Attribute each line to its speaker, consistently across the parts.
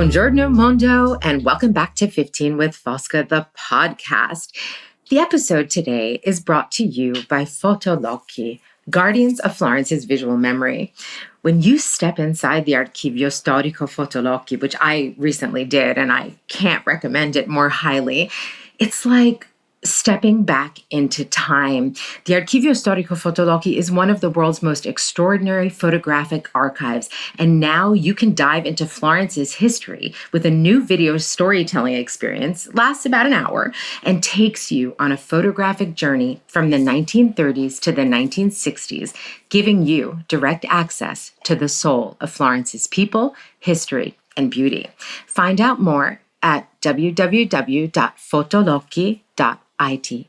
Speaker 1: Buongiorno, Mondo, and welcome back to 15 with Fosca, the podcast. The episode today is brought to you by Fotolocchi, guardians of Florence's visual memory. When you step inside the Archivio Storico Fotolocchi, which I recently did, and I can't recommend it more highly, it's like stepping back into time. The Archivio Storico Fotolocchi is one of the world's most extraordinary photographic archives, and now you can dive into Florence's history with a new video storytelling experience, lasts about an hour, and takes you on a photographic journey from the 1930s to the 1960s, giving you direct access to the soul of Florence's people, history, and beauty. Find out more at www.fotolocchi.it.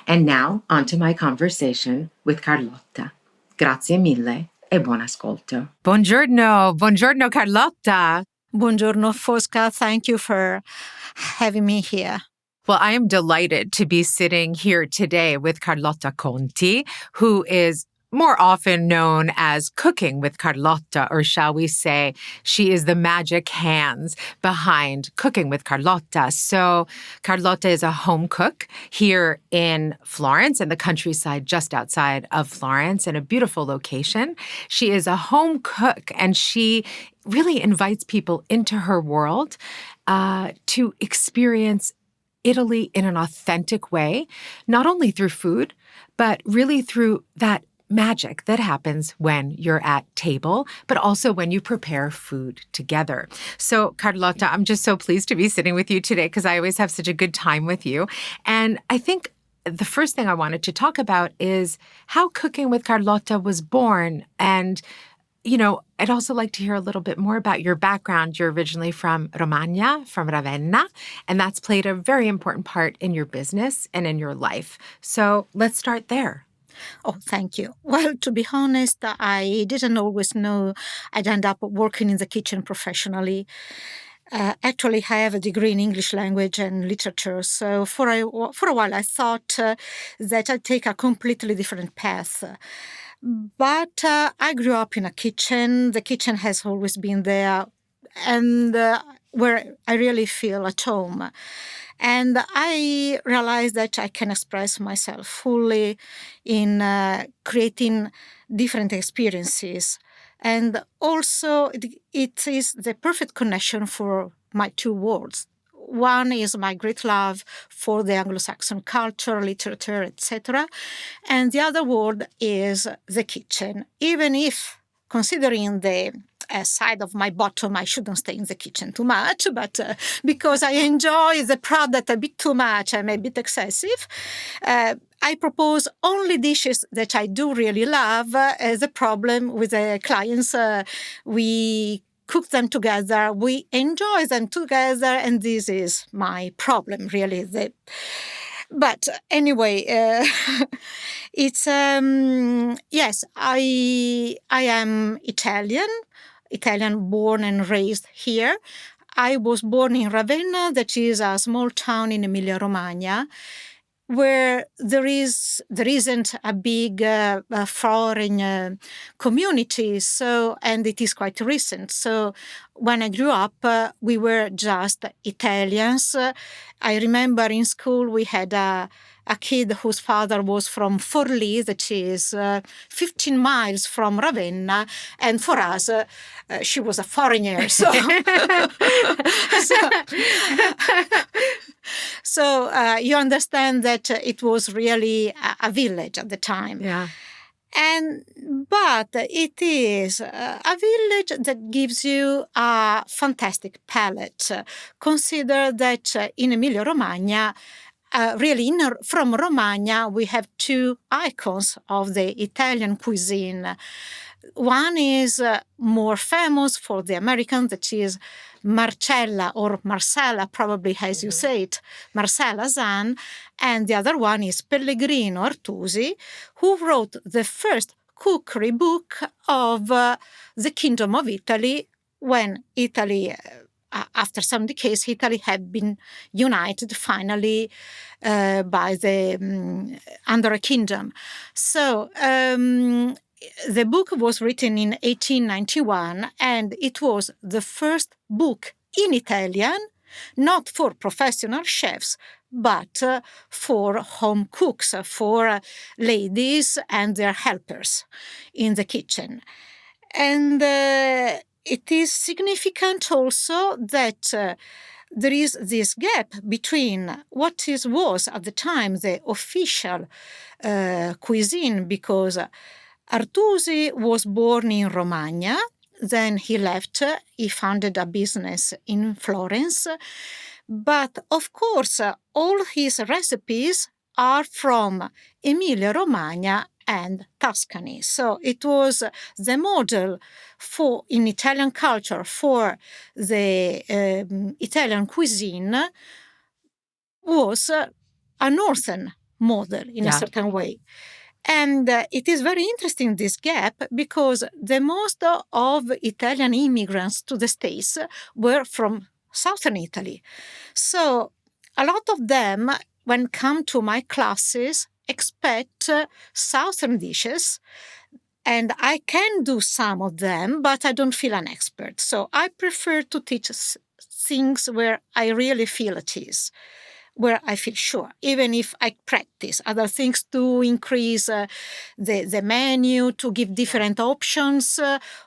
Speaker 1: And now, on to my conversation with Carlotta. Grazie mille e buon ascolto.
Speaker 2: Buongiorno, Carlotta.
Speaker 3: Buongiorno, Fosca. Thank you for having me here.
Speaker 2: Well, I am delighted to be sitting here today with Carlotta Conti, who is more often known as Cooking with Carlotta, or shall we say, she is the magic hands behind Cooking with Carlotta. So Carlotta is a home cook here in Florence, in the countryside just outside of Florence, in a beautiful location. She is a home cook, and she really invites people into her world to experience Italy in an authentic way, not only through food, but really through that magic that happens when you're at table, but also when you prepare food together. So, Carlotta, I'm just so pleased to be sitting with you today because I always have such a good time with you. And I think the first thing I wanted to talk about is how Cooking with Carlotta was born. And, you know, I'd also like to hear a little bit more about your background. You're originally from Romagna, from Ravenna, and that's played a very important part in your business and in your life. So let's start there.
Speaker 3: Oh, thank you. Well, to be honest, I didn't always know I'd end up working in the kitchen professionally. Actually, I have a degree in English language and literature, so for a while I thought that I'd take a completely different path. But I grew up in a kitchen. The kitchen has always been there, and where I really feel at home. And I realized that I can express myself fully in creating different experiences. And also, it is the perfect connection for my two worlds. One is my great love for the Anglo-Saxon culture, literature, etc. And the other world is the kitchen. Even if, considering the side of my bottom, I shouldn't stay in the kitchen too much, but because I enjoy the product a bit too much, I'm a bit excessive. I propose only dishes that I do really love. As a problem with the clients, we cook them together, we enjoy them together, and this is my problem, really. But anyway, it's yes, I am Italian born and raised here. I was born in Ravenna, that is a small town in Emilia-Romagna, where there isn't a big foreign community, and it is quite recent. So when I grew up, we were just Italians. I remember in school we had a kid whose father was from Forlì, that is 15 miles from Ravenna, and for us, she was a foreigner. So you understand that it was really a village at the time.
Speaker 2: Yeah.
Speaker 3: But it is a village that gives you a fantastic palate. Consider that in Emilia-Romagna, from Romagna, we have two icons of the Italian cuisine. One is more famous for the American, that is Marcella, or Marcella, probably as you say it, Marcella Hazan, and the other one is Pellegrino Artusi, who wrote the first cookery book of the Kingdom of Italy when Italy, after some decades, Italy had been united finally by under a kingdom. So the book was written in 1891, and it was the first book in Italian, not for professional chefs, but for home cooks, for ladies and their helpers in the kitchen. And it is significant also that there is this gap between what was at the time the official cuisine, because Artusi was born in Romagna, then he left, he founded a business in Florence. But of course, all his recipes are from Emilia-Romagna and Tuscany. So it was the model for in Italian culture for the Italian cuisine was a northern model in a certain way. And it is very interesting, this gap, because the most of Italian immigrants to the States were from southern Italy. So a lot of them, when come to my classes, expect southern dishes. And I can do some of them, but I don't feel an expert. So I prefer to teach things where I really feel at ease, where I feel sure, even if I practice other things to increase the menu, to give different options,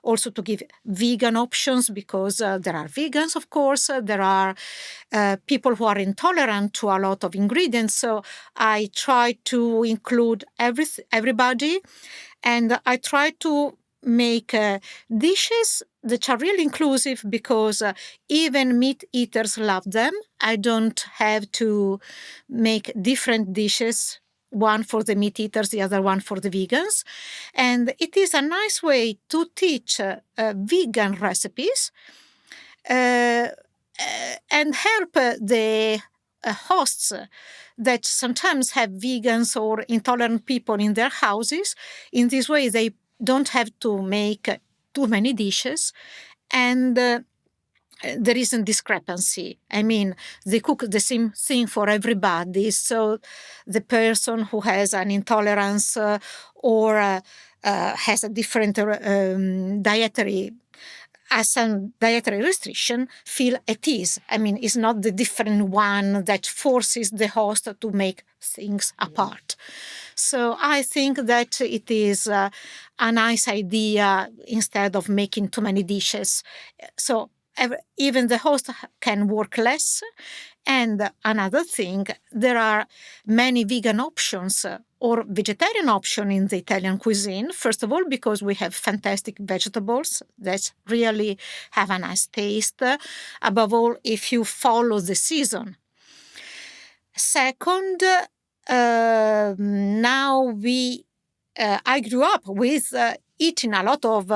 Speaker 3: also to give vegan options, because there are vegans, of course. There are people who are intolerant to a lot of ingredients. So I try to include everybody, and I try to make dishes that are really inclusive, because even meat eaters love them. I don't have to make different dishes, one for the meat eaters, the other one for the vegans. And it is a nice way to teach vegan recipes and help the hosts that sometimes have vegans or intolerant people in their houses. In this way, they don't have to make too many dishes, and there isn't discrepancy. I mean, they cook the same thing for everybody. So the person who has an intolerance or has a different dietary restriction feel at ease. I mean, it's not the different one that forces the host to make things apart. So I think that it is a nice idea instead of making too many dishes. So even the host can work less. And another thing, there are many vegan options or vegetarian options in the Italian cuisine. First of all, because we have fantastic vegetables that really have a nice taste. Above all, if you follow the season. Second, now I grew up with eating a lot of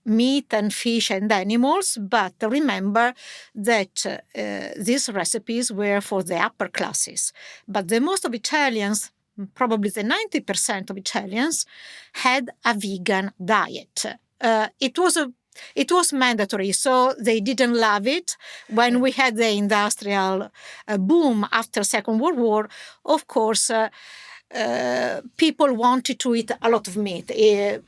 Speaker 3: meat and fish and animals, but remember that these recipes were for the upper classes. But the most of Italians, probably the 90% of Italians, had a vegan diet. It was mandatory, so they didn't love it. When we had the industrial boom after Second World War, of course, people wanted to eat a lot of meat.
Speaker 2: It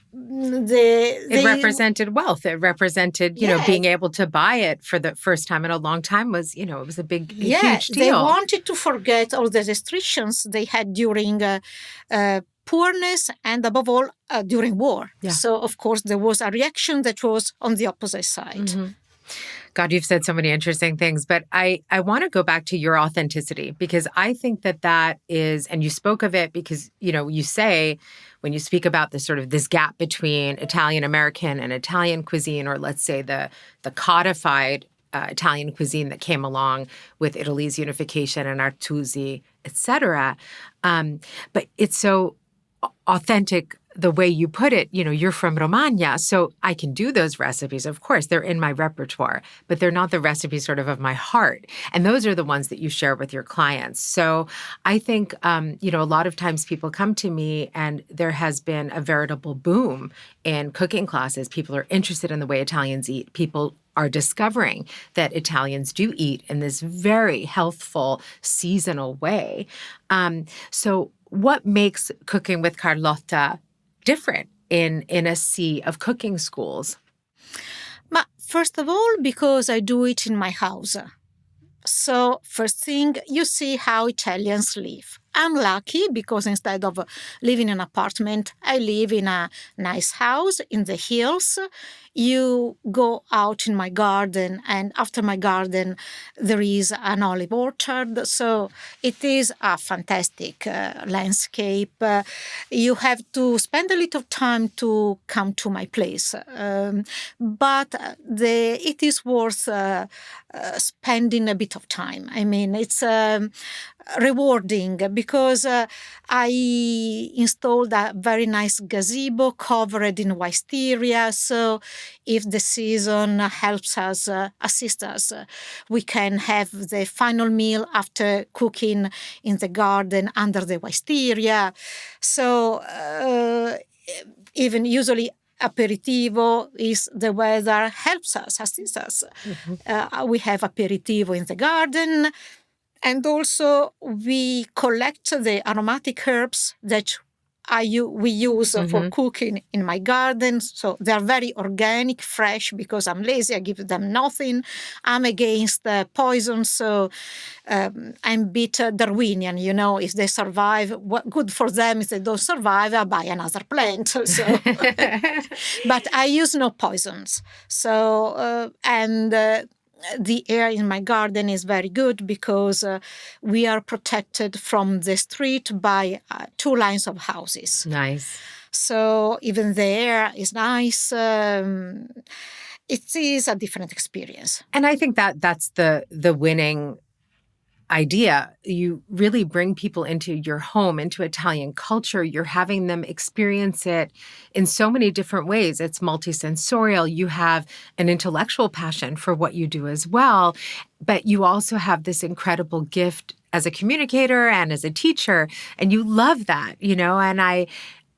Speaker 2: represented wealth. It represented, you know, being able to buy it for the first time in a long time was, you know, it was a huge deal.
Speaker 3: They wanted to forget all the restrictions they had during poorness and above all during war. Yeah. So, of course, there was a reaction that was on the opposite side.
Speaker 2: Mm-hmm. God, you've said so many interesting things, but I want to go back to your authenticity, because I think that is, and you spoke of it because, you know, you say when you speak about this sort of this gap between Italian American and Italian cuisine, or let's say the codified Italian cuisine that came along with Italy's unification and Artusi, etc. But it's so authentic the way you put it. You know, you're from Romagna, so I can do those recipes. Of course, they're in my repertoire, but they're not the recipes sort of my heart. And those are the ones that you share with your clients. So I think, you know, a lot of times people come to me and there has been a veritable boom in cooking classes. People are interested in the way Italians eat. People are discovering that Italians do eat in this very healthful, seasonal way. So what makes Cooking with Carlotta different in a sea of cooking schools?
Speaker 3: First of all, because I do it in my house. So, first thing, you see how Italians live. I'm lucky because instead of living in an apartment, I live in a nice house in the hills. You go out in my garden, and after my garden, there is an olive orchard. So it is a fantastic landscape. You have to spend a little time to come to my place, but it is worth spending a bit of time. I mean, it's rewarding because I installed a very nice gazebo covered in wisteria. So if the season helps us, assist us, we can have the final meal after cooking in the garden under the wisteria. So even usually aperitivo is the weather helps us, assists us. We have aperitivo in the garden. And also, we collect the aromatic herbs that we use for cooking in my garden. So they are very organic, fresh, because I'm lazy. I give them nothing. I'm against poison, so I'm a bit Darwinian, if they survive, good for them. If they don't survive, I buy another plant. So, but I use no poisons. So, the air in my garden is very good because we are protected from the street by 2 lines of houses.
Speaker 2: Nice.
Speaker 3: So even the air is nice. It is a different experience.
Speaker 2: And I think that's the winning idea. You really bring people into your home, into Italian culture. You're having them experience it in so many different ways. It's multisensorial. You have an intellectual passion for what you do as well, but you also have this incredible gift as a communicator and as a teacher, and you love that, and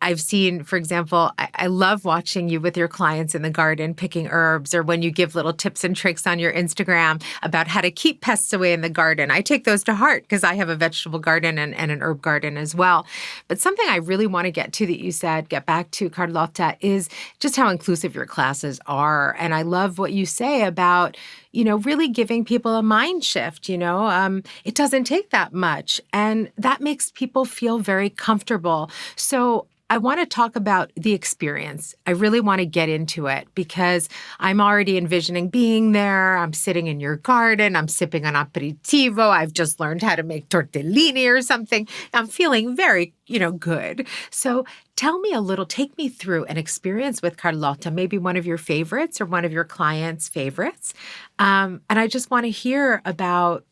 Speaker 2: I've seen, for example, I love watching you with your clients in the garden picking herbs, or when you give little tips and tricks on your Instagram about how to keep pests away in the garden. I take those to heart because I have a vegetable garden and an herb garden as well. But something I really want to get to that you said, get back to, Carlotta, is just how inclusive your classes are. And I love what you say about, really giving people a mind shift. It doesn't take that much. And that makes people feel very comfortable. So I want to talk about the experience. I really want to get into it because I'm already envisioning being there. I'm sitting in your garden. I'm sipping an aperitivo. I've just learned how to make tortellini or something. I'm feeling very, good. So tell me a little, take me through an experience with Carlotta, maybe one of your favorites or one of your clients' favorites. And I just want to hear about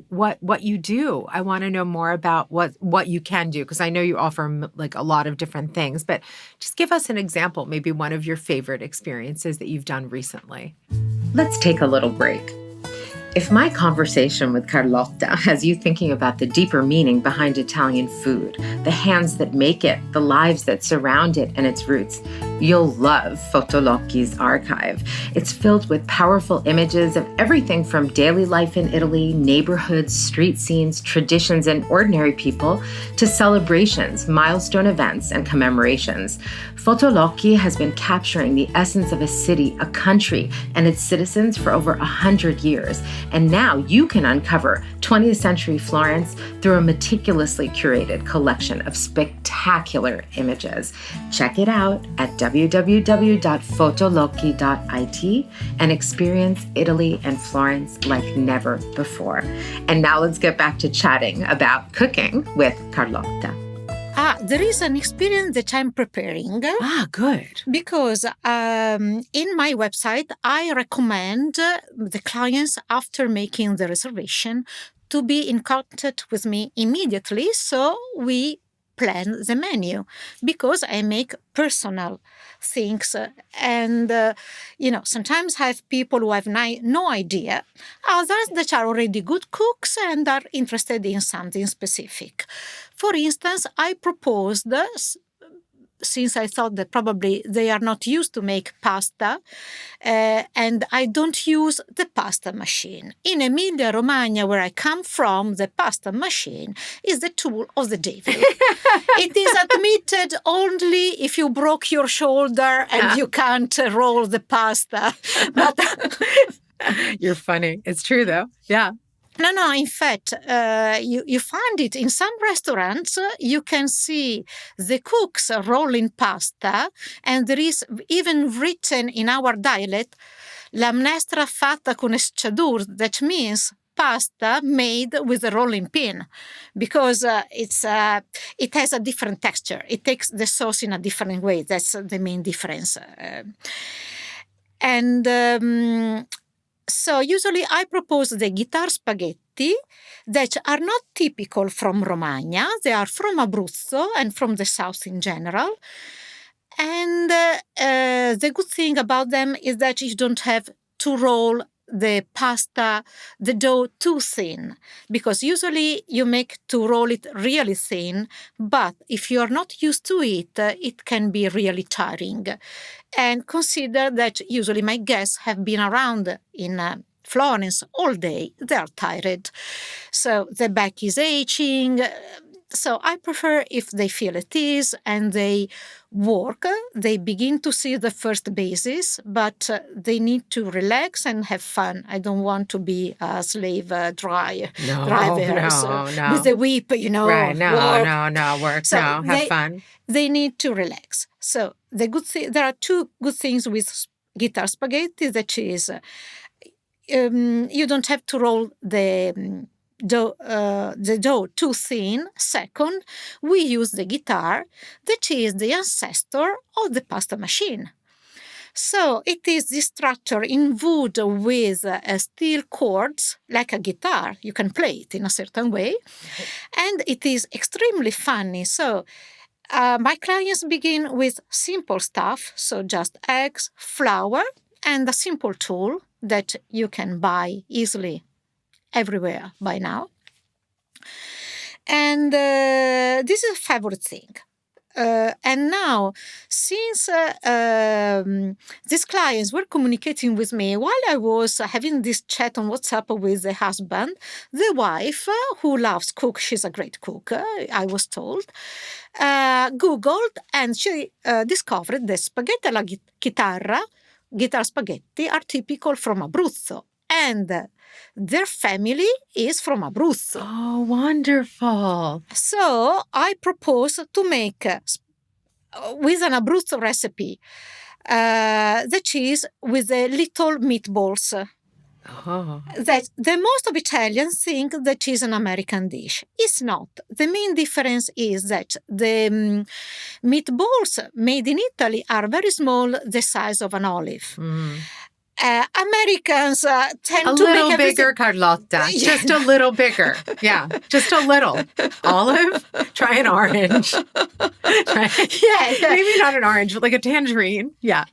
Speaker 2: what you do. I want to know more about what you can do, because I know you offer like a lot of different things, but just give us an example, maybe one of your favorite experiences that you've done recently.
Speaker 1: Let's take a little break. If my conversation with Carlotta has you thinking about the deeper meaning behind Italian food, the hands that make it, the lives that surround it, and its roots, you'll love Fotolocchi's archive. It's filled with powerful images of everything from daily life in Italy, neighborhoods, street scenes, traditions, and ordinary people, to celebrations, milestone events, and commemorations. Fotolocchi has been capturing the essence of a city, a country, and its citizens for over 100 years. And now you can uncover 20th century Florence through a meticulously curated collection of spectacular images. Check it out at www.fotolocchi.it and experience Italy and Florence like never before. And now let's get back to chatting about cooking with Carlotta.
Speaker 3: There is an experience that I'm preparing.
Speaker 2: Good.
Speaker 3: Because in my website, I recommend the clients, after making the reservation, to be in contact with me immediately so we plan the menu, because I make personal things. And, sometimes I have people who have no idea, others that are already good cooks and are interested in something specific. For instance, I proposed since I thought that probably they are not used to make pasta, and I don't use the pasta machine. In Emilia-Romagna, where I come from, the pasta machine is the tool of the devil. It is admitted only if you broke your shoulder and you can't roll the pasta. But
Speaker 2: You're funny. It's true, though. Yeah.
Speaker 3: No. In fact, you find it in some restaurants. You can see the cooks rolling pasta, and there is even written in our dialect, "la minestra fatta con esciadur," that means pasta made with a rolling pin, because it has a different texture. It takes the sauce in a different way. That's the main difference. So usually I propose the guitar spaghetti that are not typical from Romagna. They are from Abruzzo and from the south in general. And the good thing about them is that you don't have to roll the dough too thin, because usually you make to roll it really thin, but if you are not used to it, it can be really tiring. And consider that usually my guests have been around in Florence all day. They are tired. So the back is aching. So I prefer if they feel at ease and they work, they begin to see the first basis, but they need to relax and have fun. I don't want to be a slave driver with a whip,
Speaker 2: Right, work, so have fun.
Speaker 3: They need to relax. So there are two good things with guitar spaghetti, that is, you don't have to roll the dough too thin. Second, we use the guitar, that is the ancestor of the pasta machine. So it is this structure in wood with steel chords, like a guitar. You can play it in a certain way. And it is extremely funny. So my clients begin with simple stuff, so just eggs, flour, and a simple tool that you can buy easily everywhere by now. And this is a favorite thing. And now, since these clients were communicating with me while I was having this chat on WhatsApp with the husband, the wife, who loves cook, she's a great cook, I was told, Googled, and she discovered that spaghetti alla guitar spaghetti are typical from Abruzzo. And their family is from Abruzzo.
Speaker 2: Oh, wonderful.
Speaker 3: So I propose to make, with an Abruzzo recipe, the cheese with the little meatballs.
Speaker 2: Oh.
Speaker 3: That the most of Italians think that is an American dish. It's not. The main difference is that the meatballs made in Italy are very small, the size of an olive.
Speaker 2: Mm.
Speaker 3: Americans tend
Speaker 2: to
Speaker 3: make
Speaker 2: make bigger, Carlotta. Just a little bigger. Yeah, just a little. Olive? Try an orange.
Speaker 3: Yeah.
Speaker 2: Maybe not an orange, but like a tangerine. Yeah.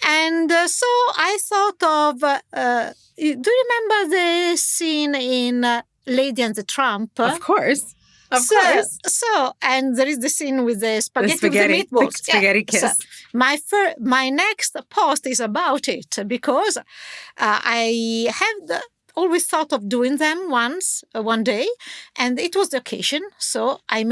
Speaker 3: And so I thought of, do you remember the scene in Lady and the Tramp?
Speaker 2: Of course. Of course.
Speaker 3: So, and there is the scene with the spaghetti with the meatballs.
Speaker 2: The spaghetti kiss.
Speaker 3: So my next post is about it, because I have always thought of doing them one day, and it was the occasion. So I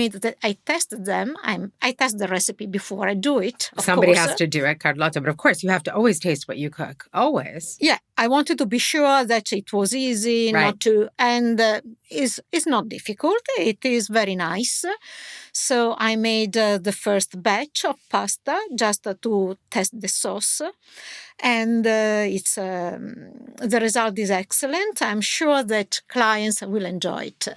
Speaker 3: tested them. I test the recipe before I do it.
Speaker 2: Somebody has to do it, Carlotta, but of course you have to always taste what you cook. Always.
Speaker 3: Yeah, I wanted to be sure that it was easy,
Speaker 2: right.
Speaker 3: Not to, and it's not difficult. It is very nice. So I made the first batch of pasta just to test the sauce, and the result is excellent. I'm sure that clients will enjoy it.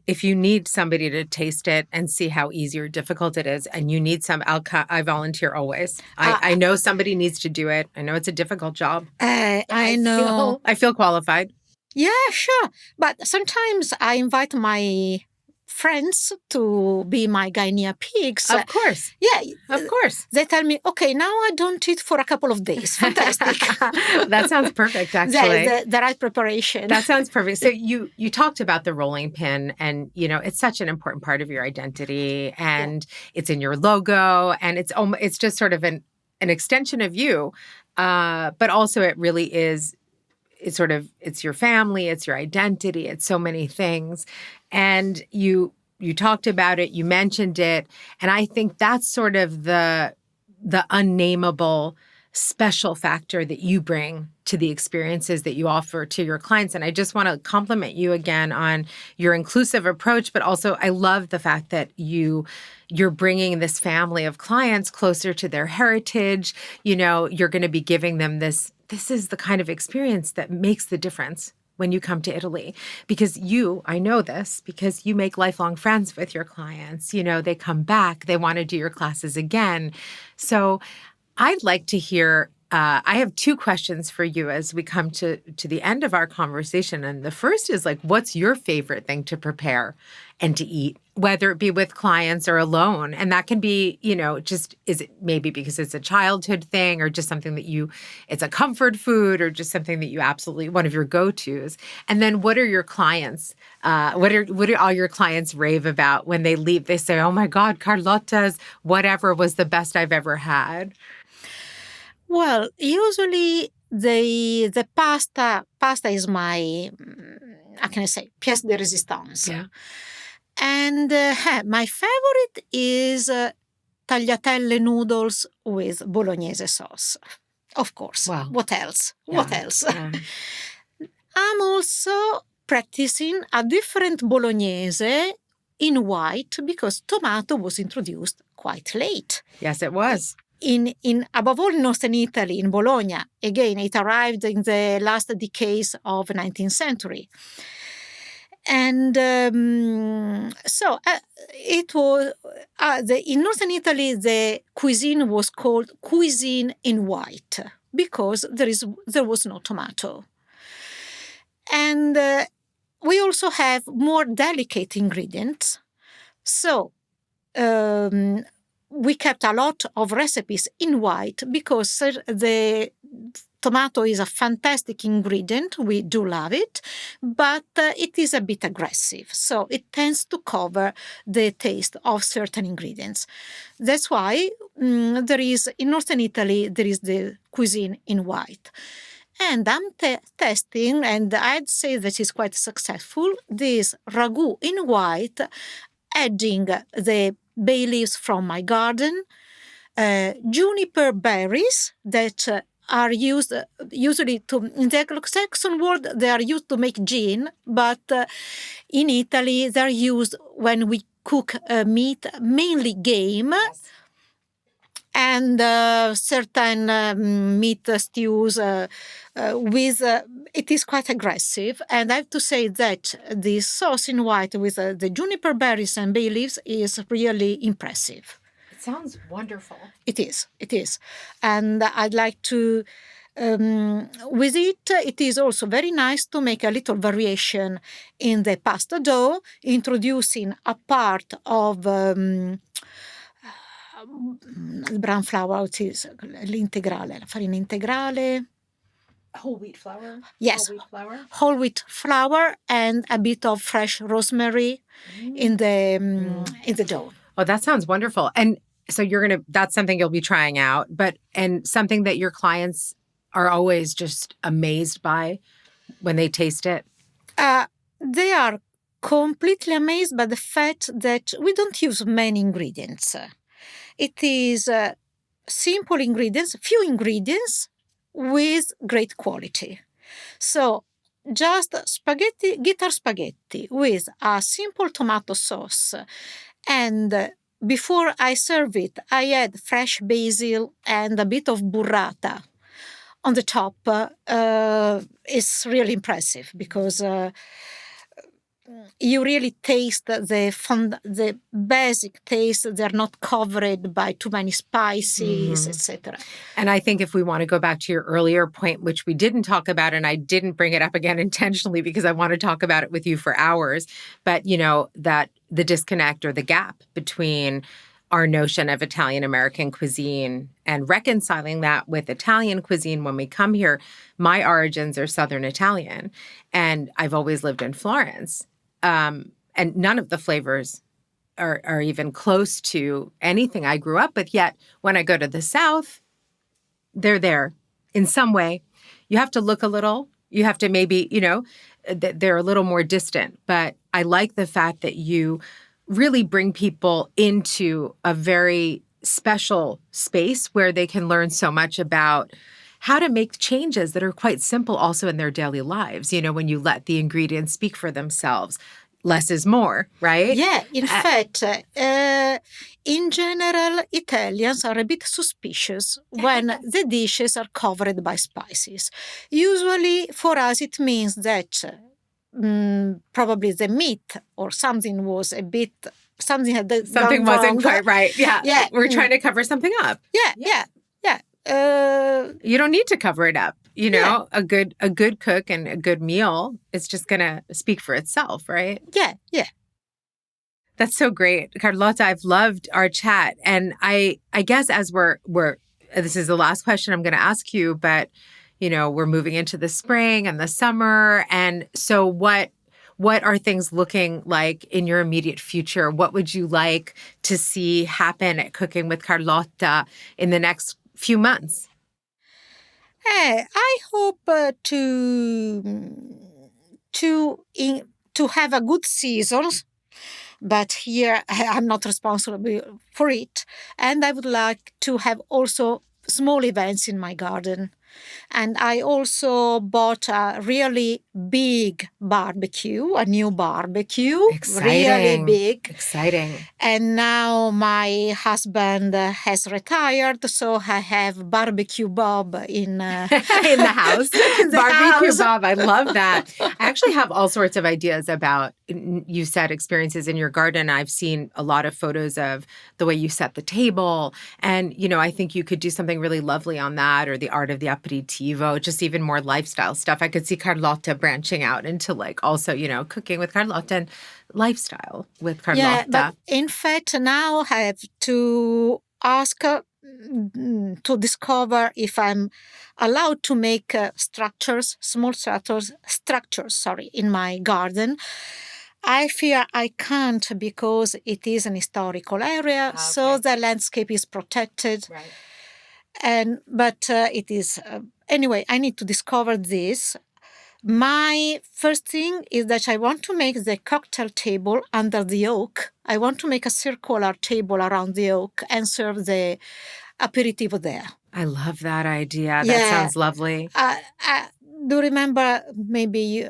Speaker 2: If you need somebody to taste it and see how easy or difficult it is, and you need I volunteer always. I know somebody needs to do it. I know it's a difficult job.
Speaker 3: I know.
Speaker 2: I feel qualified.
Speaker 3: Yeah, sure. But sometimes I invite my friends to be my guinea pigs.
Speaker 2: Of course.
Speaker 3: Yeah.
Speaker 2: Of course.
Speaker 3: They tell me, okay, now I don't eat for a couple of days. Fantastic.
Speaker 2: That sounds perfect, actually.
Speaker 3: The right preparation.
Speaker 2: That sounds perfect. So you talked about the rolling pin, and it's such an important part of your identity, and it's in your logo, and it's just sort of an extension of you, but also it really is. It's your family, it's your identity, it's so many things. And you talked about it, you mentioned it. And I think that's sort of the unnameable special factor that you bring to the experiences that you offer to your clients. And I just want to compliment you again on your inclusive approach, but also I love the fact that you're bringing this family of clients closer to their heritage. You're going to be giving them this is the kind of experience that makes the difference when you come to Italy. Because I know this, because you make lifelong friends with your clients. They come back, they want to do your classes again. So I'd like to hear, I have two questions for you as we come to the end of our conversation. And the first is what's your favorite thing to prepare and to eat, whether it be with clients or alone? And that can be, is it maybe because it's a childhood thing or just something that it's a comfort food or just something that you absolutely, one of your go-tos. And then what are your clients, what do all your clients rave about when they leave? They say, oh my God, Carlotta's whatever was the best I've ever had.
Speaker 3: Well, usually the pasta is my, how can I say, pièce de résistance.
Speaker 2: Yeah.
Speaker 3: And my favorite is tagliatelle noodles with bolognese sauce. Of course.
Speaker 2: Wow.
Speaker 3: What else?
Speaker 2: Yeah.
Speaker 3: What else?
Speaker 2: Yeah.
Speaker 3: I'm also practicing a different bolognese in white because tomato was introduced quite late.
Speaker 2: Yes, it was.
Speaker 3: In above all in Northern Italy, in Bologna, again, it arrived in the last decades of the 19th century. And so it was, in Northern Italy, the cuisine was called cuisine in white because there was no tomato. And we also have more delicate ingredients. So we kept a lot of recipes in white because the tomato is a fantastic ingredient. We do love it, but it is a bit aggressive. So it tends to cover the taste of certain ingredients. That's why there is, in Northern Italy, there is the cuisine in white. And I'm testing, and I'd say that is quite successful, this ragu in white, adding the bay leaves from my garden, juniper berries that are used usually in the Anglo-Saxon world, they are used to make gin, but in Italy, they're used when we cook meat, mainly game.
Speaker 2: Yes.
Speaker 3: And certain meat stews with it is quite aggressive. And I have to say that the sauce in white with the juniper berries and bay leaves is really impressive.
Speaker 2: It sounds wonderful.
Speaker 3: It is. And I'd like to, with it is also very nice to make a little variation in the pasta dough, introducing a part of brown flour, it is l'integrale, la farina integrale.
Speaker 2: Whole wheat flour?
Speaker 3: Yes.
Speaker 2: Whole wheat flour?
Speaker 3: Whole wheat flour and a bit of fresh rosemary in the dough.
Speaker 2: Oh, that sounds wonderful. And so that's something you'll be trying out, and something that your clients are always just amazed by when they taste it?
Speaker 3: They are completely amazed by the fact that we don't use many ingredients. It is simple ingredients, few ingredients with great quality. So just guitar spaghetti with a simple tomato sauce. And before I serve it, I add fresh basil and a bit of burrata on the top. It's really impressive because you really taste the basic taste. They're not covered by too many spices, etc.
Speaker 2: And I think if we want to go back to your earlier point, which we didn't talk about, and I didn't bring it up again intentionally because I want to talk about it with you for hours, but that the disconnect or the gap between our notion of Italian-American cuisine and reconciling that with Italian cuisine when we come here. My origins are Southern Italian, and I've always lived in Florence. And none of the flavors are even close to anything I grew up with. Yet when I go to the South, they're there in some way. You have to look a little. You have to maybe, they're a little more distant. But I like the fact that you really bring people into a very special space where they can learn so much about how to make changes that are quite simple also in their daily lives. When you let the ingredients speak for themselves, less is more, right?
Speaker 3: Yeah, in fact, in general, Italians are a bit suspicious when the dishes are covered by spices. Usually, for us, it means that probably the meat or something was a bit, something
Speaker 2: wasn't
Speaker 3: wrong.
Speaker 2: Quite right. Yeah. We're trying to cover something up.
Speaker 3: Yeah.
Speaker 2: You don't need to cover it up. A good cook and a good meal is just going to speak for itself, right?
Speaker 3: Yeah.
Speaker 2: That's so great. Carlotta, I've loved our chat. And I guess as we're this is the last question I'm going to ask you, but we're moving into the spring and the summer. And so what are things looking like in your immediate future? What would you like to see happen at Cooking with Carlotta in the next few months?
Speaker 3: I hope to have a good season, but here I'm not responsible for it. And I would like to have also small events in my garden. And I also bought a really big barbecue, a new barbecue.
Speaker 2: Exciting.
Speaker 3: Really big.
Speaker 2: Exciting.
Speaker 3: And now my husband has retired, so I have Barbecue Bob in
Speaker 2: the house. Barbecue Bob, I love that. I actually have all sorts of ideas about, you said, experiences in your garden. I've seen a lot of photos of the way you set the table. And, I think you could do something really lovely on that, or the art of the aperitivo, just even more lifestyle stuff. I could see Carlotta branching out into also, cooking with Carlotta and lifestyle with Carlotta.
Speaker 3: Yeah, but in fact, now I have to ask to discover if I'm allowed to make small structures, in my garden. I fear I can't because it is an historical area, so the landscape is protected.
Speaker 2: Right.
Speaker 3: But it is anyway. I need to discover this. My first thing is that I want to make the cocktail table under the oak. I want to make a circular table around the oak and serve the aperitivo there.
Speaker 2: I love that idea. That sounds lovely.
Speaker 3: Do you remember maybe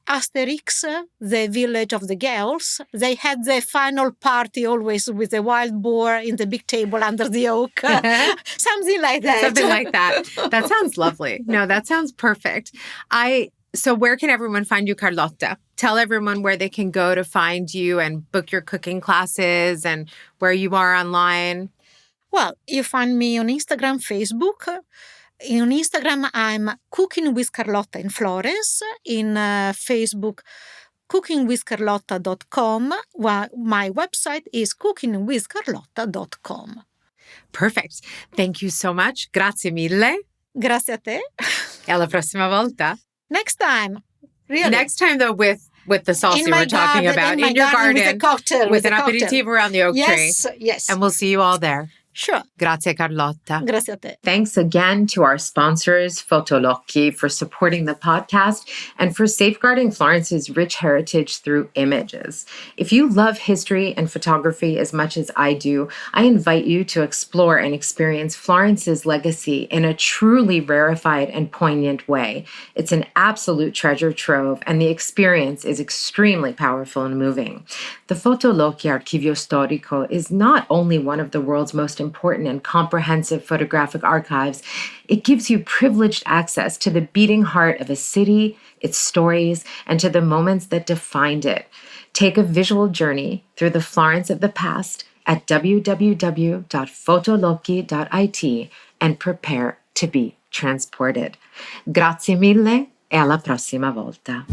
Speaker 3: Asterix, the village of the girls? They had the final party always with the wild boar in the big table under the oak. Something like that.
Speaker 2: Something like that. That sounds lovely. No, that sounds perfect. So where can everyone find you, Carlotta? Tell everyone where they can go to find you and book your cooking classes and where you are online.
Speaker 3: Well, you find me on Instagram, Facebook. On Instagram, I'm Cooking with Carlotta in Florence. In Facebook, cookingwithcarlotta.com. Well, my website is cookingwithcarlotta.com.
Speaker 2: Perfect. Thank you so much. Grazie mille.
Speaker 3: Grazie a te.
Speaker 2: E alla prossima volta.
Speaker 3: Next time. Really.
Speaker 2: Next time, though, with the sauce you were talking about in your garden.
Speaker 3: With a cocktail.
Speaker 2: With an aperitivo around the oak tree.
Speaker 3: Yes.
Speaker 2: And we'll see you all there.
Speaker 3: Sure.
Speaker 2: Grazie, Carlotta.
Speaker 3: Grazie a te.
Speaker 1: Thanks again to our sponsors, Fotolocchi, for supporting the podcast and for safeguarding Florence's rich heritage through images. If you love history and photography as much as I do, I invite you to explore and experience Florence's legacy in a truly rarefied and poignant way. It's an absolute treasure trove, and the experience is extremely powerful and moving. The Fotolocchi Archivio Storico is not only one of the world's most important and comprehensive photographic archives, it gives you privileged access to the beating heart of a city, its stories, and to the moments that defined it. Take a visual journey through the Florence of the past at www.fotolocchi.it and prepare to be transported. Grazie mille e alla prossima volta.